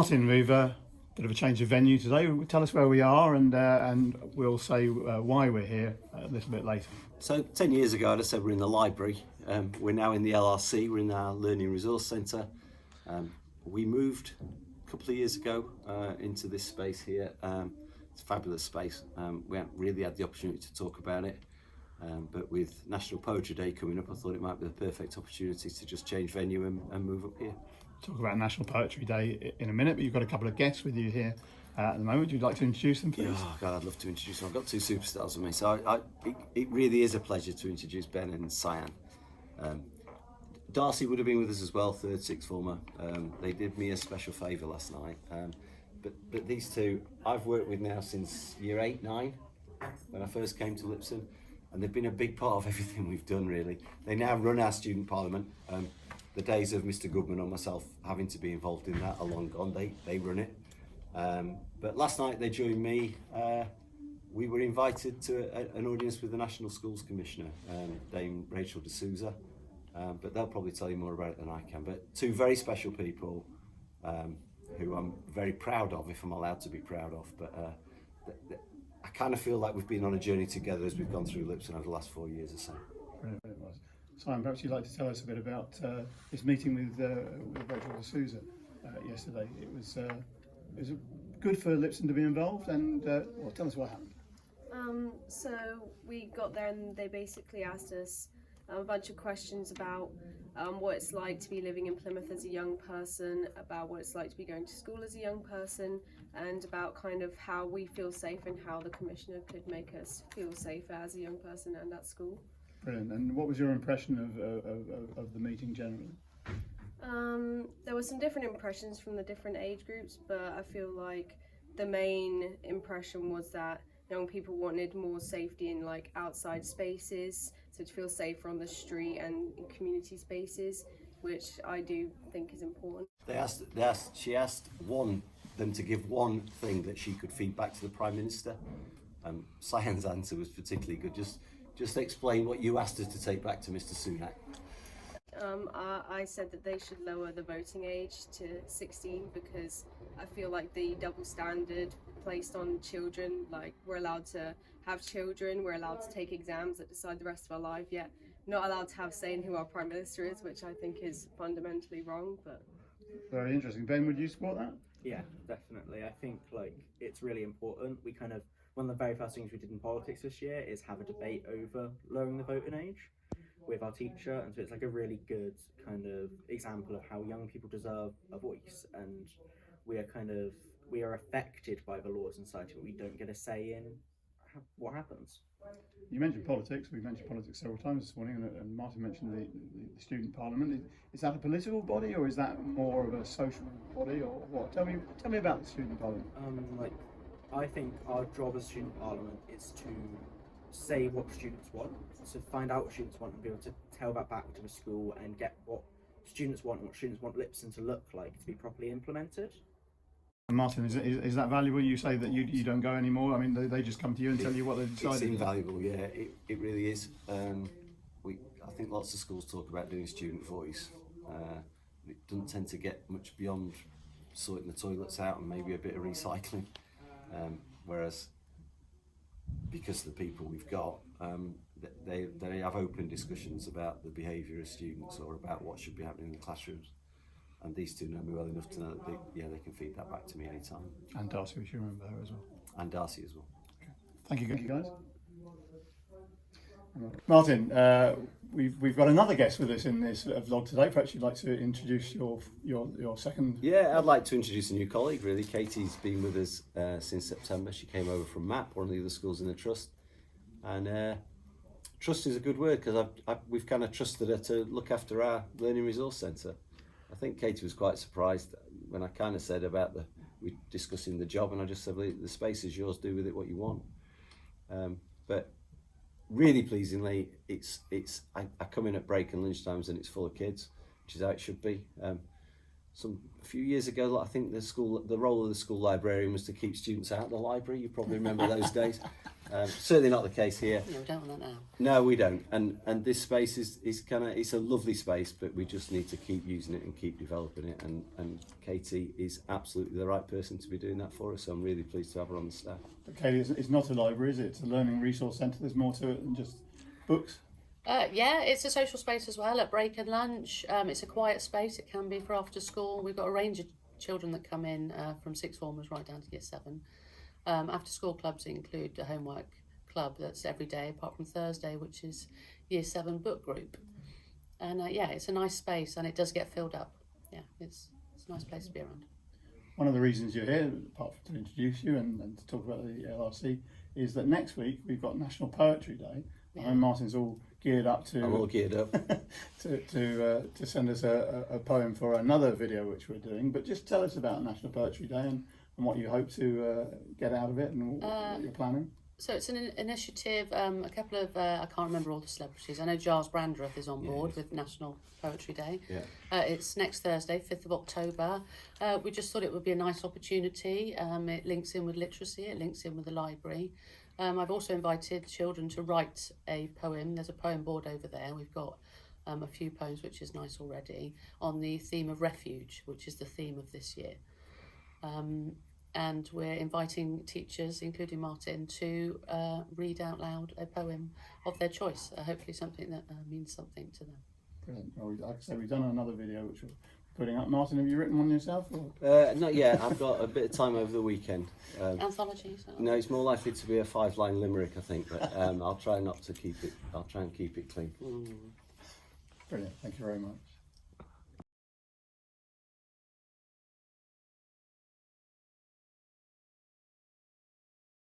Martin, we've a bit of a change of venue today. Tell us where we are, and we'll say why we're here a little bit later. So 10 years ago, I said we're in the library. We're now in the LRC. We're in our Learning Resource Centre. We moved a couple of years ago into this space here. It's a fabulous space. We haven't really had the opportunity to talk about it. But with National Poetry Day coming up, I thought it might be the perfect opportunity to just change venue and move up here. Talk about National Poetry Day in a minute, but you've got a couple of guests with you here at the moment. Would you like to introduce them, please? Oh God, I'd love to introduce them. I've got two superstars with me, so it really is a pleasure to introduce Ben and Cyan. Darcy would have been with us as well, third, sixth former. They did me a special favour last night. But these two, I've worked with now since year 8, 9, when I first came to Lipson, and they've been a big part of everything we've done, really. They now run our student parliament. The days of Mr. Goodman or myself having to be involved in that are long gone. They run it. But last night they joined me. We were invited to an audience with the National Schools Commissioner, Dame Rachel de Souza. But they'll probably tell you more about it than I can. But two very special people who I'm very proud of, if I'm allowed to be proud of. But I kind of feel like we've been on a journey together as we've gone through Lipson over the last 4 years or so. It was. Simon, perhaps you'd like to tell us a bit about this meeting with Rachel de Souza yesterday. It was good for Lipson to be involved, and tell us what happened. So we got there and they basically asked us a bunch of questions about what it's like to be living in Plymouth as a young person, about what it's like to be going to school as a young person, and about kind of how we feel safe and how the Commissioner could make us feel safer as a young person and at school. Brilliant. And what was your impression of the meeting generally? There were some different impressions from the different age groups, but I feel like the main impression was that young people wanted more safety in like outside spaces, so to feel safer on the street and in community spaces, which I do think is important. She asked them to give one thing that she could feed back to the Prime Minister. Cyan's answer was particularly good. Just explain what you asked her to take back to Mr. Sunak. I said that they should lower the voting age to 16 because I feel like the double standard placed on children, like we're allowed to have children, we're allowed to take exams that decide the rest of our life, yet not allowed to have say in who our Prime Minister is, which I think is fundamentally wrong. But very interesting. Ben, would you support that? Yeah, definitely. I think it's really important. One of the very first things we did in politics this year is have a debate over lowering the voting age with our teacher, and so it's like a really good kind of example of how young people deserve a voice, and we are affected by the laws in society, but we don't get a say in what happens. You mentioned politics. We mentioned politics several times this morning, and Martin mentioned the student parliament. Is that a political body, or is that more of a social body, or what? Tell me about the student parliament. I think our job as student parliament is to say what students want, to find out what students want and be able to tell that back to the school and get what students want and what students want Lipson to look like to be properly implemented. Martin, is that valuable? You say that you don't go anymore. I mean, they just come to you and tell you what they decided. It's invaluable, yeah. It really is. I think lots of schools talk about doing student voice. It doesn't tend to get much beyond sorting the toilets out and maybe a bit of recycling. Whereas, because of the people we've got, they have open discussions about the behaviour of students or about what should be happening in the classrooms. And these two know me well enough to know that they can feed that back to me anytime. And Darcy, we should remember her as well. And Darcy as well. Okay. Thank you guys. Martin, we've got another guest with us in this vlog today. Perhaps you'd like to introduce your second. Yeah, I'd like to introduce a new colleague. Really, Katy's been with us since September. She came over from MAP, one of the other schools in the trust, and trust is a good word because we've kind of trusted her to look after our Learning Resource Centre. I think Katy was quite surprised when I kind of said about we discussing the job, and I just said, well, the space is yours, do with it what you want. But really pleasingly, I come in at break and lunchtimes and it's full of kids, which is how it should be. A few years ago, I think the role of the school librarian was to keep students out of the library. You probably remember those days. Certainly not the case here. No, we don't want that now. No, we don't. And this space is kind of, it's a lovely space, but we just need to keep using it and keep developing it. And Katy is absolutely the right person to be doing that for us. So I'm really pleased to have her on the staff. But Katy, it's not a library, is it? It's a learning resource centre. There's more to it than just books. Yeah, it's a social space as well at break and lunch. It's a quiet space. It can be for after school. We've got a range of children that come in from sixth formers right down to year 7. After school clubs include a homework club that's every day apart from Thursday, which is year 7 book group. And yeah, it's a nice space and it does get filled up. Yeah, it's a nice place to be around. One of the reasons you're here, apart from to introduce you and to talk about the LRC, is that next week we've got National Poetry Day. Yeah. I know Martin's all geared up to. I'm all geared up. to send us a poem for another video which we're doing. But just tell us about National Poetry Day and what you hope to get out of it and what you're planning. So it's an initiative, a couple of, I can't remember all the celebrities. I know Giles Brandreth is on board with National Poetry Day. Yeah. It's next Thursday, 5th of October. We just thought it would be a nice opportunity. It links in with literacy, it links in with the library. I've also invited children to write a poem. There's a poem board over there. We've got a few poems, which is nice already, on the theme of refuge, which is the theme of this year. And we're inviting teachers, including Martin, to read out loud a poem of their choice, hopefully something that means something to them. Brilliant. Well, like I said, we've done another video which we're putting up. Martin, have you written one yourself? Or? Not yet. I've got a bit of time over the weekend. Anthologies? No, it's more likely to be a 5-line limerick, I think, but I'll try not to keep it. I'll try and keep it clean. Brilliant. Thank you very much.